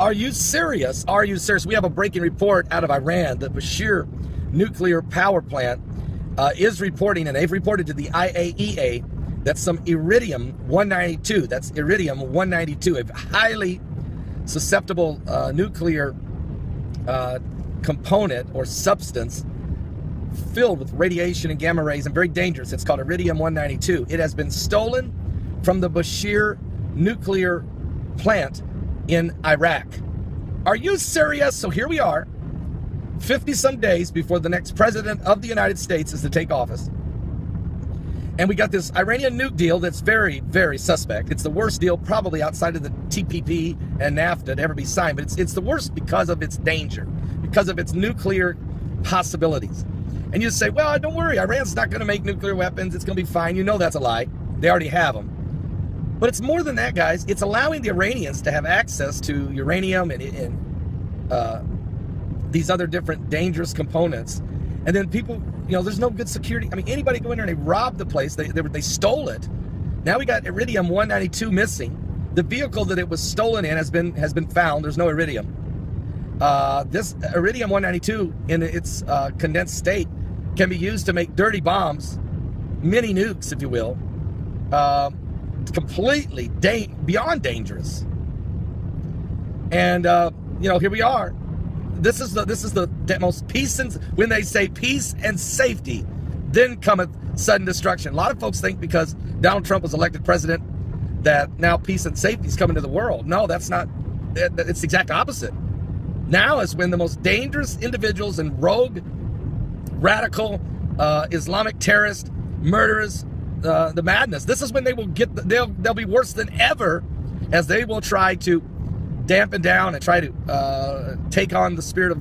Are you serious? Are you serious? We have a breaking report out of Iran. The Bashir nuclear power plant is reporting, and they've reported to the IAEA, that some iridium-192, that's iridium-192, a highly susceptible nuclear component or substance filled with radiation and gamma rays and very dangerous. It's called iridium-192. It has been stolen from the Bashir nuclear plant in Iraq. Are you serious? So here we are, 50-some days before the next president of the United States is to take office. And we got this Iranian nuke deal that's very, very suspect. It's the worst deal probably outside of the TPP and NAFTA to ever be signed, but it's the worst because of its danger, because of its nuclear possibilities. And you say, well, don't worry, Iran's not going to make nuclear weapons. It's going to be fine. You know that's a lie. They already have them. But it's more than that, guys. It's allowing the Iranians to have access to uranium and these other different dangerous components. And then people, there's no good security. I mean, anybody go in there and they robbed the place. They stole it. Now we got iridium-192 missing. The vehicle that it was stolen in has been found. There's no iridium. This iridium-192 in its condensed state can be used to make dirty bombs, mini nukes, if you will. Completely beyond dangerous. And here we are. This is the most peace, and when they say peace and safety, then cometh sudden destruction. A lot of folks think because Donald Trump was elected president that now peace and safety is coming to the world. No, that's not. It's the exact opposite. Now is when the most dangerous individuals and rogue, radical, Islamic terrorists, murderers, the madness. This is when they will they'll be worse than ever, as they will try to dampen down and try to take on the spirit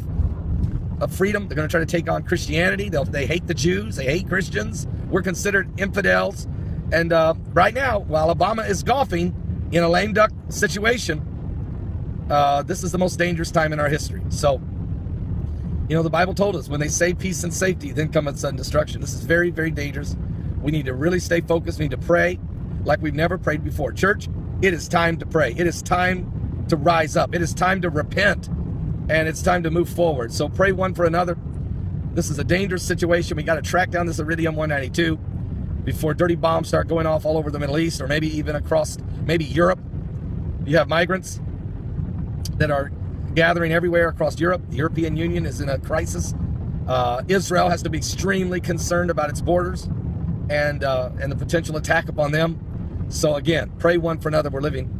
of freedom. They're going to try to take on Christianity. They hate the Jews. They hate Christians. We're considered infidels. And right now, while Obama is golfing in a lame duck situation, this is the most dangerous time in our history. So, the Bible told us when they say peace and safety, then cometh sudden destruction. This is very, very dangerous. We need to really stay focused. We need to pray like we've never prayed before. Church, it is time to pray. It is time to rise up. It is time to repent. And it's time to move forward. So pray one for another. This is a dangerous situation. We got to track down this iridium-192 before dirty bombs start going off all over the Middle East, or maybe even across maybe Europe. You have migrants that are gathering everywhere across Europe. The European Union is in a crisis. Israel has to be extremely concerned about its borders and the potential attack upon them. So again, pray one for another. We're living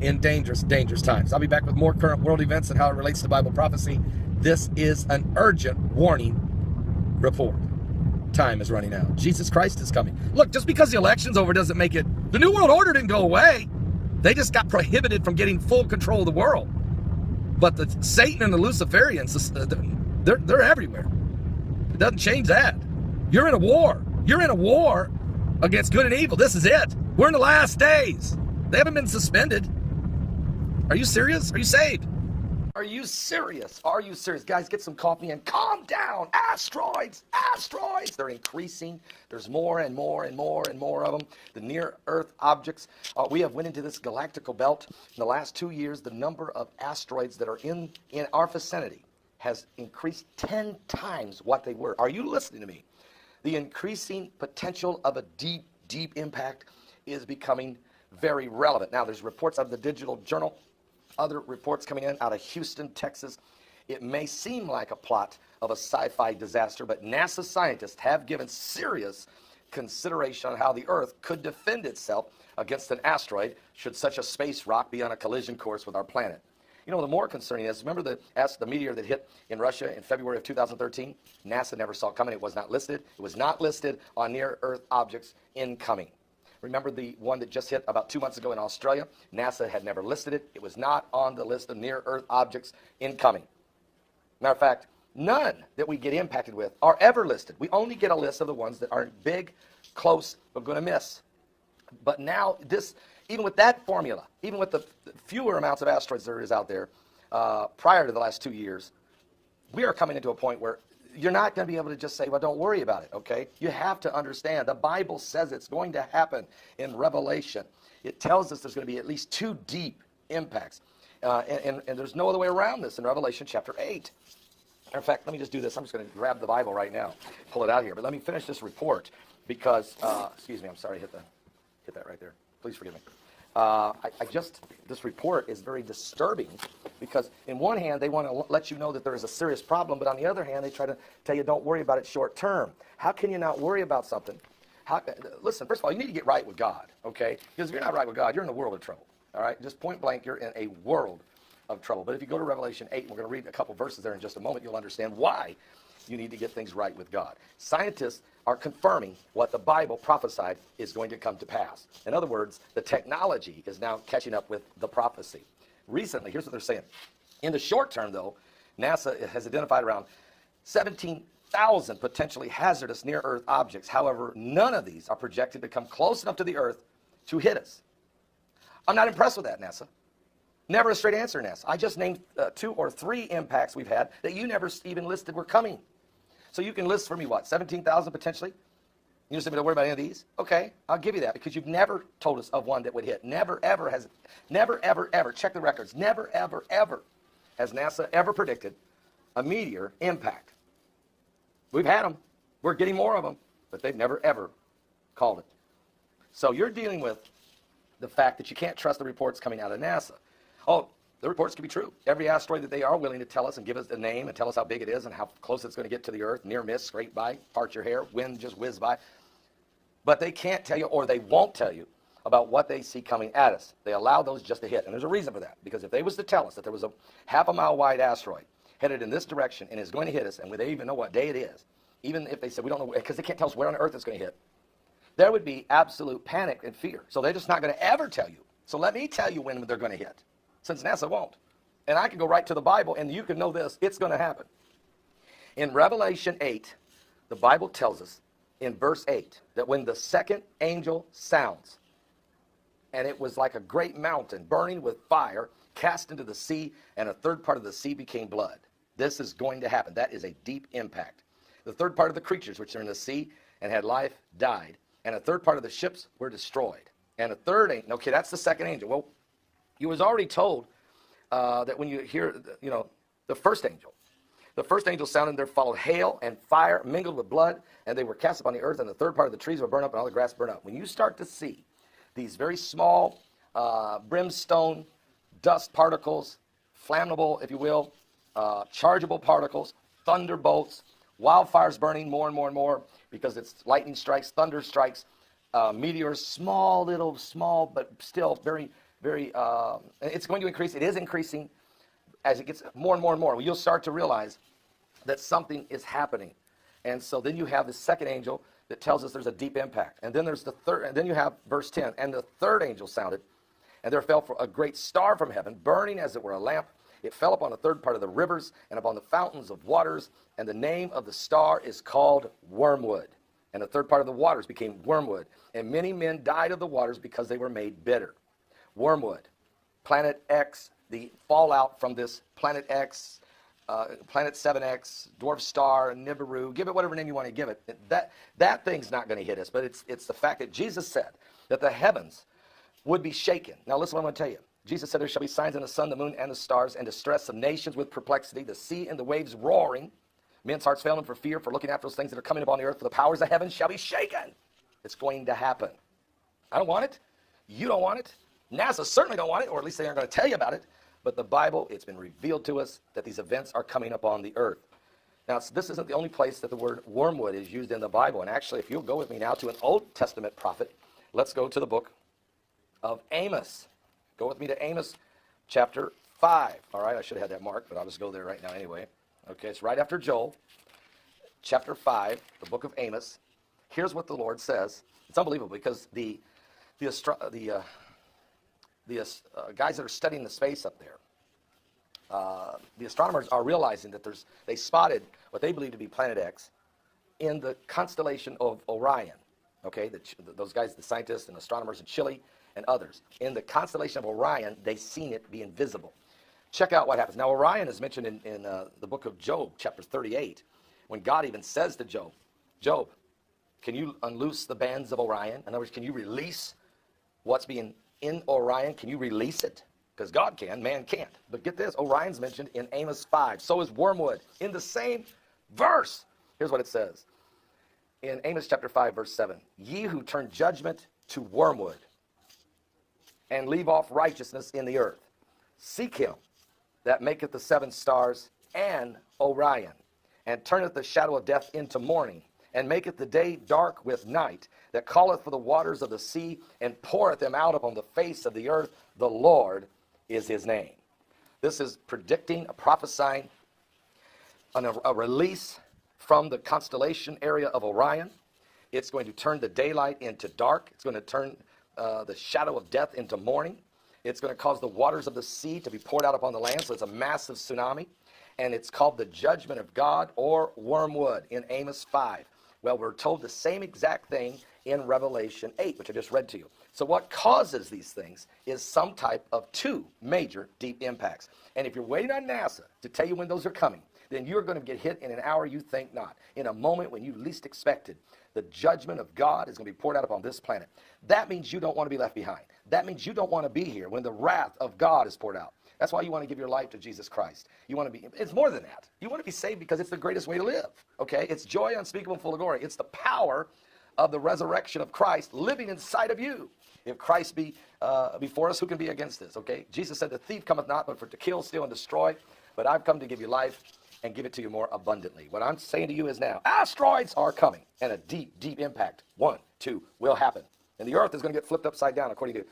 in dangerous, dangerous times. I'll be back with more current world events and how it relates to Bible prophecy. This is an urgent warning report. Time is running out. Jesus Christ is coming. Look, just because the election's over doesn't make it. The New World Order didn't go away. They just got prohibited from getting full control of the world. But the Satan and the Luciferians, they're everywhere. It doesn't change that. You're in a war. You're in a war against good and evil. This is it. We're in the last days. They haven't been suspended. Are you serious? Are you saved? Are you serious? Are you serious? Guys, get some coffee and calm down. Asteroids, asteroids. They're increasing. There's more and more and more and more of them. The near-Earth objects. We have went into this galactical belt. In the last 2 years, the number of asteroids that are in our vicinity has increased 10 times what they were. Are you listening to me? The increasing potential of a deep, deep impact is becoming very relevant. Now, there's reports out of the Digital Journal, other reports coming in out of Houston, Texas. It may seem like a plot of a sci-fi disaster, but NASA scientists have given serious consideration on how the Earth could defend itself against an asteroid should such a space rock be on a collision course with our planet. The more concerning is, remember the meteor that hit in Russia in February of 2013? NASA never saw it coming. It was not listed. It was not listed on near-Earth objects incoming. Remember the one that just hit about 2 months ago in Australia? NASA had never listed it. It was not on the list of near-Earth objects incoming. Matter of fact, none that we get impacted with are ever listed. We only get a list of the ones that aren't big, close, but going to miss. But now this, even with that formula, even with the fewer amounts of asteroids there is out there, prior to the last 2 years, we are coming into a point where you're not going to be able to just say, well, don't worry about it, okay? You have to understand. The Bible says it's going to happen in Revelation. It tells us there's going to be at least 2 deep impacts. And there's no other way around this in Revelation chapter 8. In fact, let me just do this. I'm just going to grab the Bible right now, pull it out here. But let me finish this report because, excuse me, I'm sorry, hit that right there. Please forgive me. This report is very disturbing because in one hand, they want to let you know that there is a serious problem, but on the other hand, they try to tell you don't worry about it short term. How can you not worry about something? Listen, first of all, you need to get right with God, okay? Because if you're not right with God, you're in a world of trouble, all right? Just point blank, you're in a world of trouble. But if you go to Revelation 8, and we're going to read a couple verses there in just a moment, you'll understand why you need to get things right with God. Scientists are confirming what the Bible prophesied is going to come to pass. In other words, the technology is now catching up with the prophecy. Recently, here's what they're saying. In the short term, though, NASA has identified around 17,000 potentially hazardous near-Earth objects. However, none of these are projected to come close enough to the Earth to hit us. I'm not impressed with that, NASA. Never a straight answer, NASA. I just named 2 or 3 impacts we've had that you never even listed were coming. So you can list for me, what, 17,000 potentially? You just said, don't worry about any of these? Okay, I'll give you that because you've never told us of one that would hit. Never, ever, check the records, never, ever has NASA ever predicted a meteor impact. We've had them. We're getting more of them, but they've never, ever called it. So you're dealing with the fact that you can't trust the reports coming out of NASA. Oh, the reports can be true. Every asteroid that they are willing to tell us and give us the name and tell us how big it is and how close it's going to get to the Earth, near miss, scrape by, part your hair, wind just whiz by. But they can't tell you, or they won't tell you, about what they see coming at us. They allow those just to hit. And there's a reason for that. Because if they was to tell us that there was a half-a-mile wide asteroid headed in this direction and is going to hit us, and they even know what day it is, even if they said, we don't know, because they can't tell us where on Earth it's going to hit, there would be absolute panic and fear. So they're just not going to ever tell you. So let me tell you when they're going to hit, since NASA won't. And I can go right to the Bible, and you can know this. It's going to happen. In Revelation 8, the Bible tells us in verse 8 that when the second angel sounds, and it was like a great mountain burning with fire cast into the sea, and a third part of the sea became blood. This is going to happen. That is a deep impact. The third part of the creatures which are in the sea and had life died, and a third part of the ships were destroyed. And a third angel, okay, that's the second angel. Well, you was already told that when you hear, the first angel sounded, there followed hail and fire mingled with blood, and they were cast upon the earth, and the third part of the trees were burned up, and all the grass burned up. When you start to see these very small brimstone dust particles, flammable, if you will, chargeable particles, thunderbolts, wildfires burning more and more and more, because it's lightning strikes, thunder strikes, meteors, small, but still very, very, it's going to increase. It is increasing as it gets more and more and more. Well, you'll start to realize that something is happening. And so then you have the second angel that tells us there's a deep impact. And then there's the third, and then you have verse 10. And the third angel sounded, and there fell a great star from heaven, burning as it were a lamp. It fell upon the third part of the rivers and upon the fountains of waters. And the name of the star is called Wormwood. And the third part of the waters became wormwood. And many men died of the waters because they were made bitter. Wormwood, Planet X, the fallout from this Planet X, Planet 7X, Dwarf Star, Nibiru, give it whatever name you want to give it. That thing's not going to hit us, but it's the fact that Jesus said that the heavens would be shaken. Now listen what I'm going to tell you. Jesus said there shall be signs in the sun, the moon, and the stars, and distress of nations with perplexity, the sea and the waves roaring, men's hearts failing for fear, for looking after those things that are coming upon the earth, for the powers of heaven shall be shaken. It's going to happen. I don't want it. You don't want it. NASA certainly don't want it, or at least they aren't going to tell you about it. But the Bible, it's been revealed to us that these events are coming upon the earth. Now, this isn't the only place that the word wormwood is used in the Bible. And actually, if you'll go with me now to an Old Testament prophet, let's go to the book of Amos. Go with me to Amos chapter 5. All right, I should have had that marked, but I'll just go there right now anyway. Okay, it's right after Joel, chapter 5, the book of Amos. Here's what the Lord says. It's unbelievable because the guys that are studying the space up there, the astronomers are realizing that they spotted what they believe to be Planet X in the constellation of Orion. Okay, those guys, the scientists and astronomers in Chile and others. In the constellation of Orion, they've seen it be invisible. Check out what happens. Now, Orion is mentioned in the book of Job, chapter 38, when God even says to Job, Job, can you unloose the bands of Orion? In other words, can you release what's being in Orion? Can you release it? because God can, man can't. But get this, Orion's mentioned in Amos 5. So is wormwood in the same verse. Here's what it says in Amos chapter 5, verse 7. Ye who turn judgment to wormwood and leave off righteousness in the earth, seek him that maketh the 7 stars and Orion, and turneth the shadow of death into morning, and maketh the day dark with night, that calleth for the waters of the sea, and poureth them out upon the face of the earth. The Lord is his name. This is predicting, prophesying a release from the constellation area of Orion. It's going to turn the daylight into dark. It's going to turn the shadow of death into morning. It's going to cause the waters of the sea to be poured out upon the land. So it's a massive tsunami. And it's called the judgment of God, or wormwood, in Amos 5. Well, we're told the same exact thing in Revelation 8, which I just read to you. So what causes these things is some type of 2 major deep impacts. And if you're waiting on NASA to tell you when those are coming, then you're going to get hit in an hour you think not. In a moment when you least expected, the judgment of God is going to be poured out upon this planet. That means you don't want to be left behind. That means you don't want to be here when the wrath of God is poured out. That's why you want to give your life to Jesus Christ. You want to be, it's more than that. You want to be saved because it's the greatest way to live, okay? It's joy unspeakable and full of glory. It's the power of the resurrection of Christ living inside of you. If Christ be before us, who can be against us, okay? Jesus said, the thief cometh not but for to kill, steal, and destroy. But I've come to give you life and give it to you more abundantly. What I'm saying to you is now, asteroids are coming, and a deep, deep impact, 1, 2, will happen. And the earth is going to get flipped upside down according to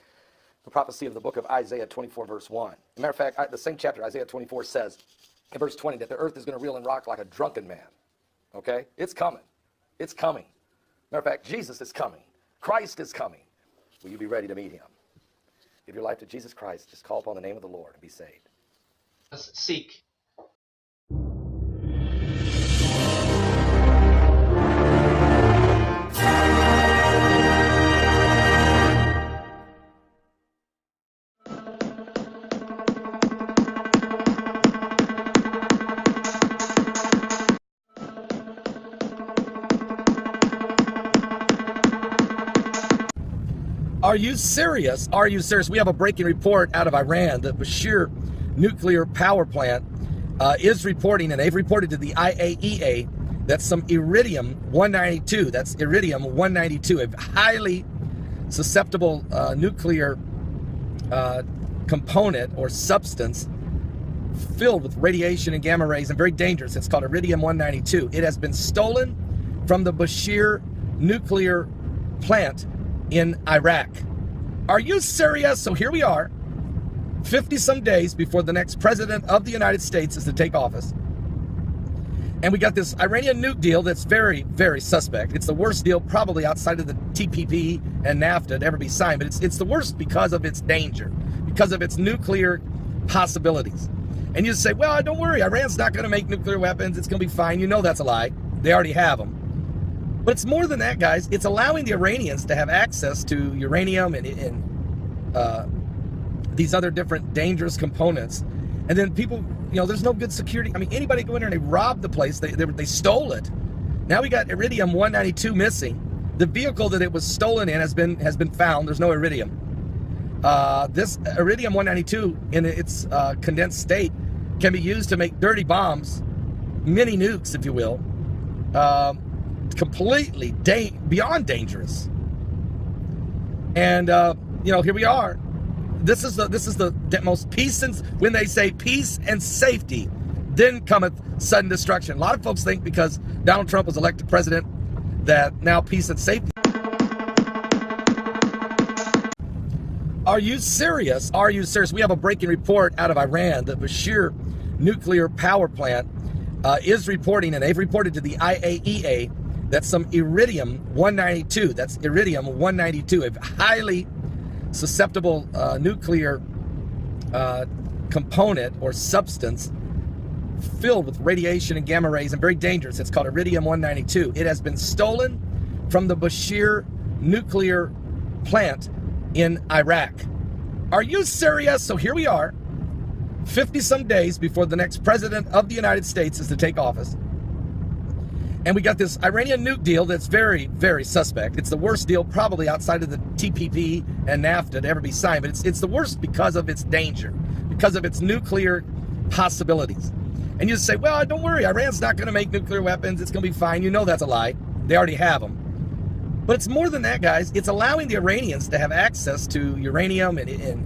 the prophecy of the book of Isaiah 24, verse 1. As a matter of fact, the same chapter, Isaiah 24, says in verse 20 that the earth is going to reel and rock like a drunken man. Okay? It's coming. It's coming. Matter of fact, Jesus is coming. Christ is coming. Will you be ready to meet him? Give your life to Jesus Christ. Just call upon the name of the Lord and be saved. Seek. Are you serious? Are you serious? We have a breaking report out of Iran. The Bashir nuclear power plant is reporting, and they've reported to the IAEA, that some iridium-192, that's iridium-192, a highly susceptible nuclear component or substance filled with radiation and gamma rays and very dangerous. It's called iridium-192. It has been stolen from the Bashir nuclear plant in Iraq. Are you serious? So here we are, 50-some days before the next president of the United States is to take office. And we got this Iranian nuke deal that's very, very suspect. It's the worst deal probably outside of the TPP and NAFTA to ever be signed, but it's the worst because of its danger, because of its nuclear possibilities. And you say, well, don't worry, Iran's not going to make nuclear weapons. It's going to be fine. You know that's a lie. They already have them. But it's more than that, guys. It's allowing the Iranians to have access to uranium and these other different dangerous components. And then people, you know, there's no good security. I mean, anybody go in there and they robbed the place. They stole it. Now we got iridium-192 missing. The vehicle that it was stolen in has been found. There's no iridium. This iridium-192 in its condensed state can be used to make dirty bombs, mini nukes, if you will. Completely beyond dangerous. And you know, here we are. This is the most peace, and when they say peace and safety, then cometh sudden destruction. A lot of folks think because Donald Trump was elected president that now peace and safety. Are you serious? Are you serious? We have a breaking report out of Iran. The Bashir nuclear power plant is reporting, and they've reported to the IAEA, that some iridium-192, that's iridium-192, a highly susceptible nuclear component or substance filled with radiation and gamma rays and very dangerous. It's called iridium-192. It has been stolen from the Bashir nuclear plant in Iraq. Are you serious? So here we are, 50-some days before the next president of the United States is to take office. And we got this Iranian nuke deal that's very, very suspect. It's the worst deal probably outside of the TPP and NAFTA to ever be signed, but it's the worst because of its danger, because of its nuclear possibilities. And you say, well, don't worry, Iran's not going to make nuclear weapons. It's going to be fine. You know that's a lie. They already have them. But it's more than that, guys. It's allowing the Iranians to have access to uranium and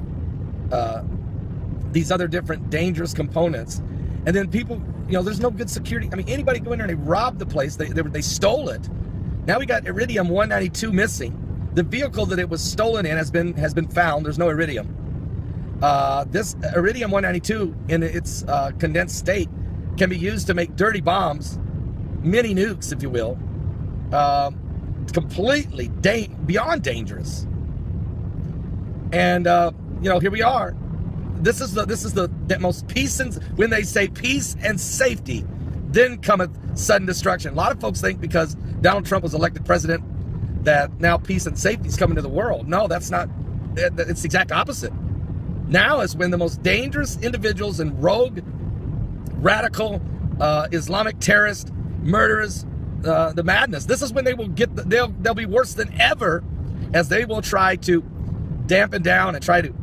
these other different dangerous components. And then people, there's no good security. I mean, anybody go in there and they robbed the place. They stole it. Now we got iridium 192 missing. The vehicle that it was stolen in has been found. There's no iridium. This iridium 192 in its condensed state can be used to make dirty bombs, mini nukes, if you will. Completely beyond dangerous. And here we are. This is the most peace and when they say peace and safety, then cometh sudden destruction. A lot of folks think because Donald Trump was elected president that now peace and safety is coming to the world. No, that's not. It's the exact opposite. Now is when the most dangerous individuals and rogue, radical, Islamic terrorists, murderers, the madness. This is when they will they'll be worse than ever, as they will try to dampen down and try to